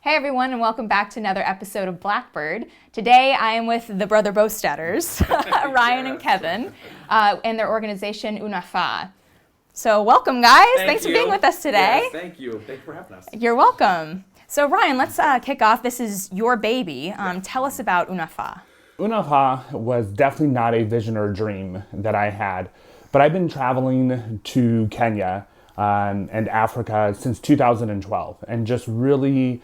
Hey everyone, and welcome back to another episode of Blackbird. Today I am with the Brothers Bostaters, Ryan and Kevin, and their organization Una Phi. So welcome guys, thanks for being with us today. Yes, thank you for having us. You're welcome. So Ryan, let's kick off. This is your baby. Tell us about Una Phi. Una Phi was definitely not a vision or dream that I had, but I've been traveling to Kenya and Africa since 2012 and just really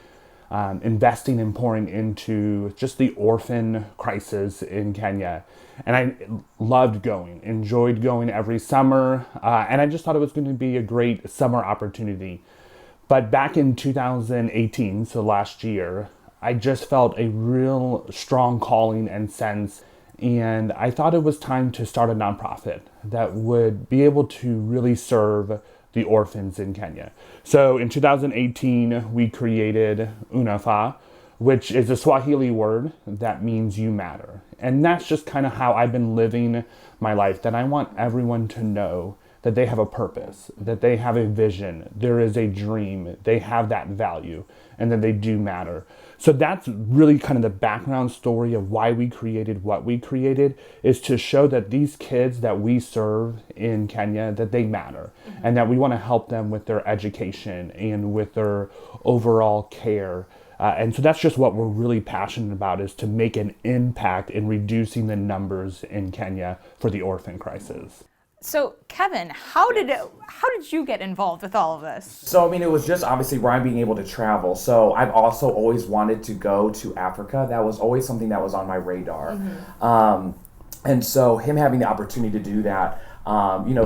investing and pouring into just the orphan crisis in Kenya. And I loved going, enjoyed going every summer, and I just thought it was going to be a great summer opportunity. But back in 2018, so last year, I just felt a real strong calling and sense, and I thought it was time to start a nonprofit that would be able to really serve the orphans in Kenya. So in 2018, we created Una Phi, which is a Swahili word that means you matter. And that's just kind of how I've been living my life, that I want everyone to know that they have a purpose, that they have a vision, there is a dream, they have that value, and that they do matter. So that's really kind of the background story of why we created what we created, is to show that these kids that we serve in Kenya, that they matter, and that we want to help them with their education and with their overall care. And so that's just what we're really passionate about, is to make an impact in reducing the numbers in Kenya for the orphan crisis. So Kevin, how did you get involved with all of this? So, it was just obviously Ryan being able to travel. So I've also always wanted to go to Africa. That was always something that was on my radar. And so him having the opportunity to do that,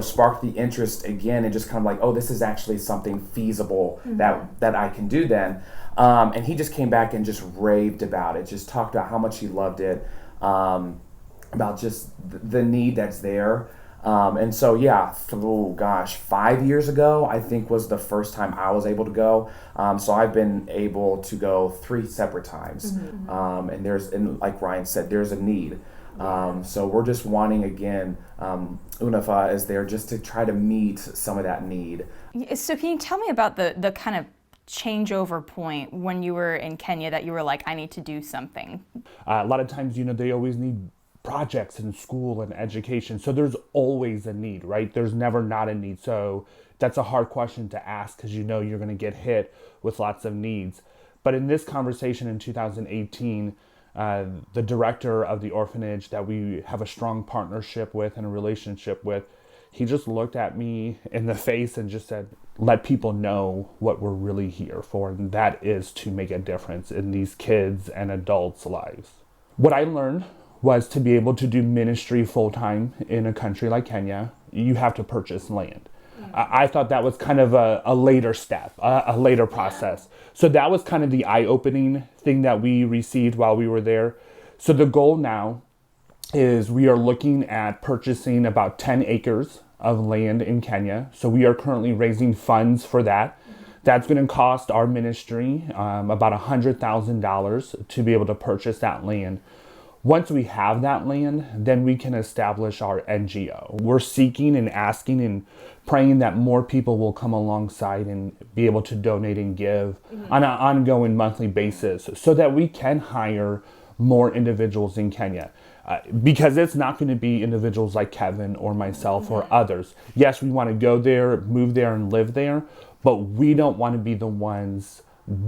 sparked the interest again, and just kind of like, oh, this is actually something feasible that I can do then. And he just came back and just raved about it, just talked about how much he loved it, about just the need that's there. And so, 5 years ago, I think was the first time I was able to go. So I've been able to go 3 separate times. And like Ryan said, there's a need. So we're just wanting, again, Una Phi is there just to try to meet some of that need. So can you tell me about the kind of changeover point when you were in Kenya that you were like, I need to do something? A lot of times, they always need projects in school and education. So there's always a need, right? There's never not a need. So that's a hard question to ask, because you're going to get hit with lots of needs. But in this conversation in 2018, the director of the orphanage that we have a strong partnership with and a relationship with, he just looked at me in the face and just said, let people know what we're really here for. And that is to make a difference in these kids and adults' lives. What I learned was to be able to do ministry full-time in a country like Kenya, you have to purchase land. I thought that was kind of a later step, a later process. So that was kind of the eye-opening thing that we received while we were there. So the goal now is we are looking at purchasing about 10 acres of land in Kenya. So we are currently raising funds for that. That's going to cost our ministry about $100,000 to be able to purchase that land. Once we have that land, then we can establish our NGO. We're seeking and asking and praying that more people will come alongside and be able to donate and give on an ongoing monthly basis, so that we can hire more individuals in Kenya. Because it's not going to be individuals like Kevin or myself or others. Yes, we want to go there, move there, and live there, but we don't want to be the ones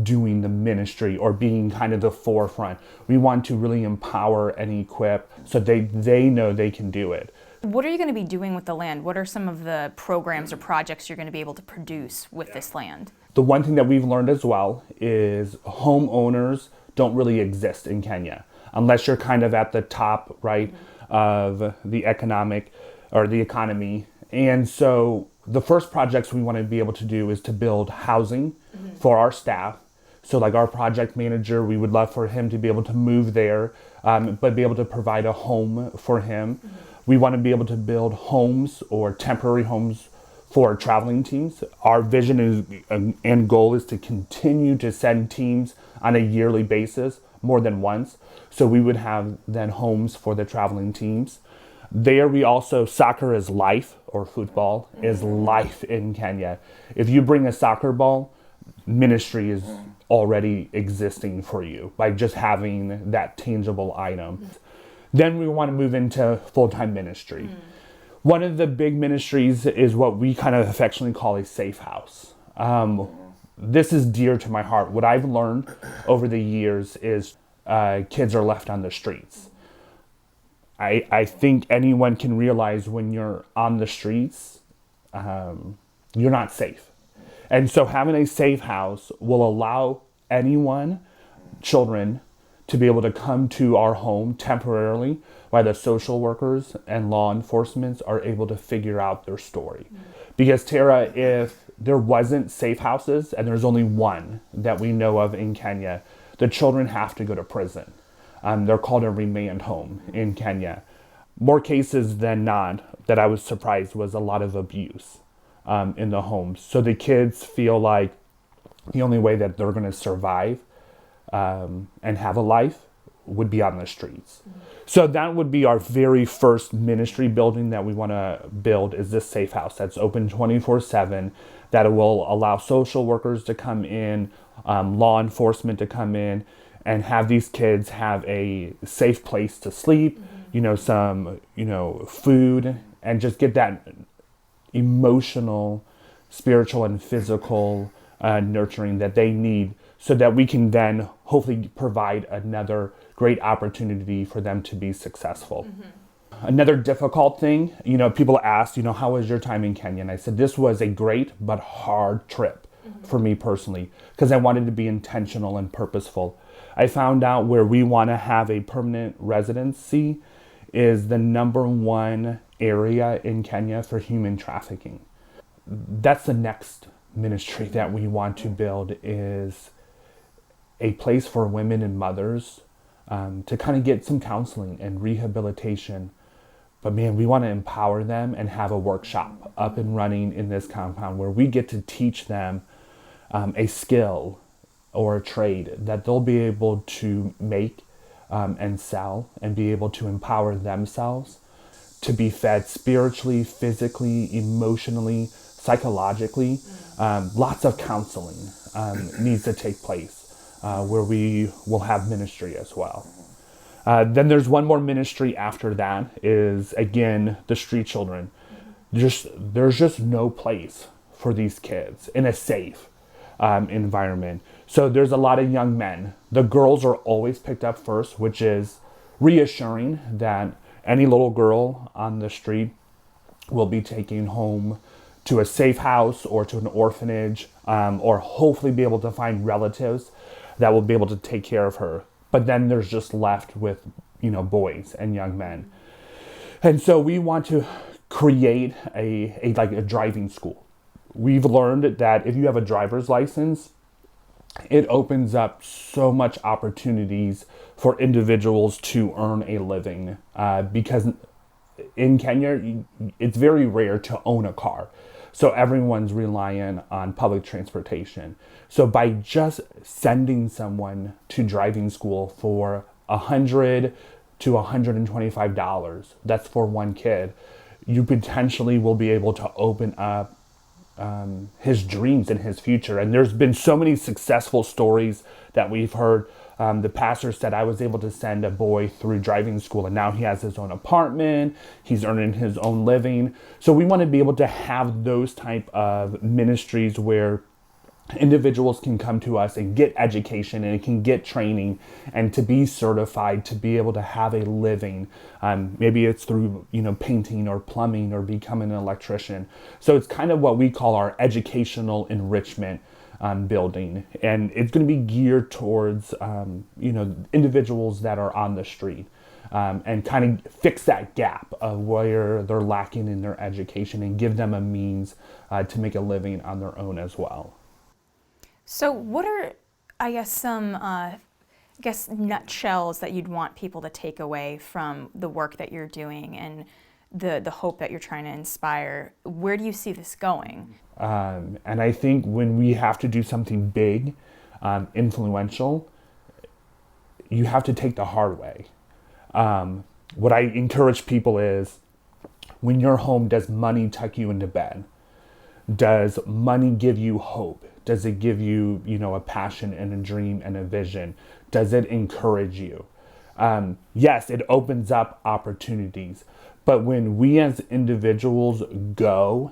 doing the ministry or being kind of the forefront. We want to really empower and equip so they know they can do it. What are you going to be doing with the land? What are some of the programs or projects you're going to be able to produce with this land? The one thing that we've learned as well is homeowners don't really exist in Kenya unless you're kind of at the top, right, of the economic or the economy. And so the first projects we want to be able to do is to build housing for our staff. So like our project manager, we would love for him to be able to move there, but be able to provide a home for him. We want to be able to build homes or temporary homes for traveling teams. Our vision is and goal is to continue to send teams on a yearly basis, more than once. So we would have then homes for the traveling teams. There we also, soccer is life, or football is life in Kenya. If you bring a soccer ball ministry is already existing for you by just having that tangible item. Then we want to move into full-time ministry. One of the big ministries is what we kind of affectionately call a safe house. This is dear to my heart. What I've learned over the years is kids are left on the streets. I think anyone can realize when you're on the streets, you're not safe. And so having a safe house will allow anyone, children, to be able to come to our home temporarily while the social workers and law enforcement are able to figure out their story. Because Tara, if there wasn't safe houses, and there's only one that we know of in Kenya, the children have to go to prison. They're called a remand home in Kenya. More cases than not that I was surprised was a lot of abuse in the homes. So the kids feel like the only way that they're going to survive and have a life would be on the streets. So that would be our very first ministry building that we want to build, is this safe house that's open 24/7, that will allow social workers to come in, law enforcement to come in, and have these kids have a safe place to sleep, some, food, and just get that emotional, spiritual, and physical nurturing that they need, so that we can then hopefully provide another great opportunity for them to be successful. Another difficult thing, people ask, how was your time in Kenya? And I said, this was a great but hard trip for me personally, because I wanted to be intentional and purposeful. I found out where we want to have a permanent residency is the number one area in Kenya for human trafficking. That's the next ministry that we want to build, is a place for women and mothers to kind of get some counseling and rehabilitation. But man, we want to empower them and have a workshop up and running in this compound where we get to teach them a skill or a trade that they'll be able to make and sell, and be able to empower themselves to be fed spiritually, physically, emotionally, psychologically. Lots of counseling needs to take place where we will have ministry as well. Then there's one more ministry after that, is again the street children. There's just no place for these kids in a safe environment. So there's a lot of young men. The girls are always picked up first, which is reassuring that any little girl on the street will be taken home to a safe house or to an orphanage, or hopefully be able to find relatives that will be able to take care of her. But then there's just left with, boys and young men. And so we want to create a driving school. We've learned that if you have a driver's license, it opens up so much opportunities for individuals to earn a living, because in Kenya, it's very rare to own a car. So everyone's relying on public transportation. So by just sending someone to driving school for $100 to $125, that's for one kid, you potentially will be able to open up his dreams and his future. And there's been so many successful stories that we've heard. The pastor said, I was able to send a boy through driving school, and now he has his own apartment. He's earning his own living. So we want to be able to have those type of ministries where individuals can come to us and get education and can get training and to be certified to be able to have a living. Maybe it's through, painting or plumbing or becoming an electrician. So it's kind of what we call our educational enrichment building. And it's going to be geared towards, individuals that are on the street, and kind of fix that gap of where they're lacking in their education and give them a means to make a living on their own as well. So what are, some, nutshells that you'd want people to take away from the work that you're doing and the hope that you're trying to inspire? Where do you see this going? And I think when we have to do something big, influential, you have to take the hard way. What I encourage people is, when you're home, does money tuck you into bed? Does money give you hope? Does it give you, a passion and a dream and a vision? Does it encourage you? Yes, it opens up opportunities. But when we as individuals go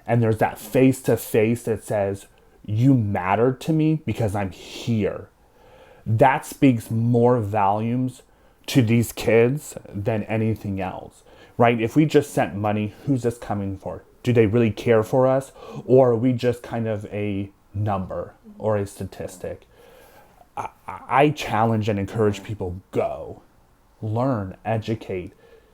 and there's that face to face that says, you matter to me because I'm here, that speaks more volumes to these kids than anything else, right? If we just sent money, who's this coming for? Do they really care for us? Or are we just kind of a number or a statistic? I challenge and encourage people, go, learn, educate,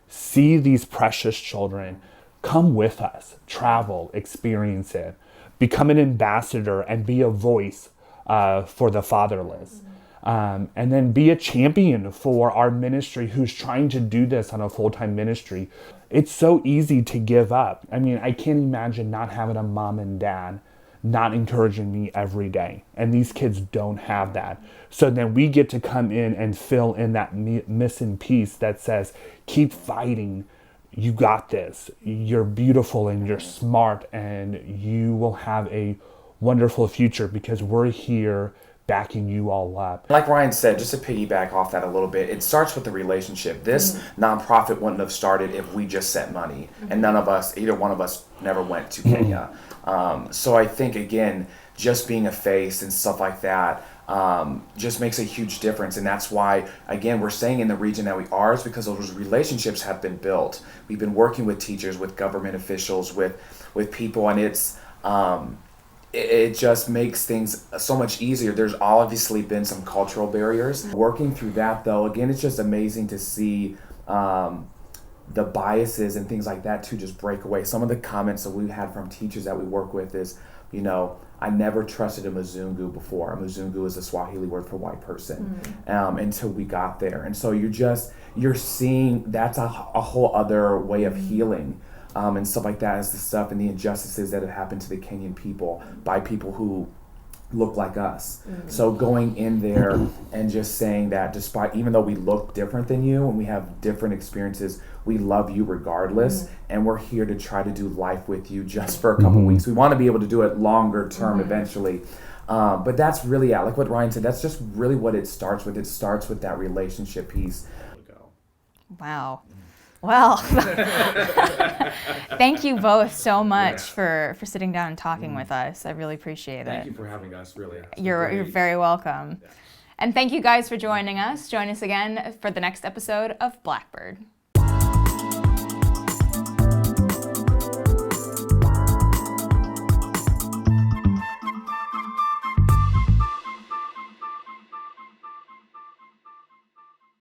see these precious children, come with us, travel, experience it, become an ambassador and be a voice for the fatherless. And then be a champion for our ministry who's trying to do this on a full-time ministry. It's so easy to give up. I mean, I can't imagine not having a mom and dad not encouraging me every day. And these kids don't have that. So then we get to come in and fill in that missing piece that says, keep fighting. You got this. You're beautiful and you're smart and you will have a wonderful future because we're here backing you all up. Like Ryan said, just to piggyback off that a little bit, it starts with the relationship. This nonprofit wouldn't have started if we just sent money, and either one of us never went to Kenya. So I think, again, just being a face and stuff like that just makes a huge difference. And that's why, again, we're staying in the region that we are, is because those relationships have been built. We've been working with teachers, with government officials, with people, and it just makes things so much easier. There's obviously been some cultural barriers. Working through that, though, again, it's just amazing to see the biases and things like that to just break away. Some of the comments that we've had from teachers that we work with is, I never trusted a Mzungu before. A Mzungu is a Swahili word for white person, until we got there. And so you're seeing that's a whole other way of healing. And stuff like that is the stuff and the injustices that have happened to the Kenyan people by people who look like us. So going in there and just saying that even though we look different than you and we have different experiences, we love you regardless, and we're here to try to do life with you just for a couple weeks. We want to be able to do it longer term eventually. But that's really, like what Ryan said, that's just really what it starts with. It starts with that relationship piece. Wow. Well, thank you both so much for sitting down and talking with us. I really appreciate it. Thank you for having us, really. You're very welcome. Yeah. And thank you guys for joining us. Join us again for the next episode of Blackbird.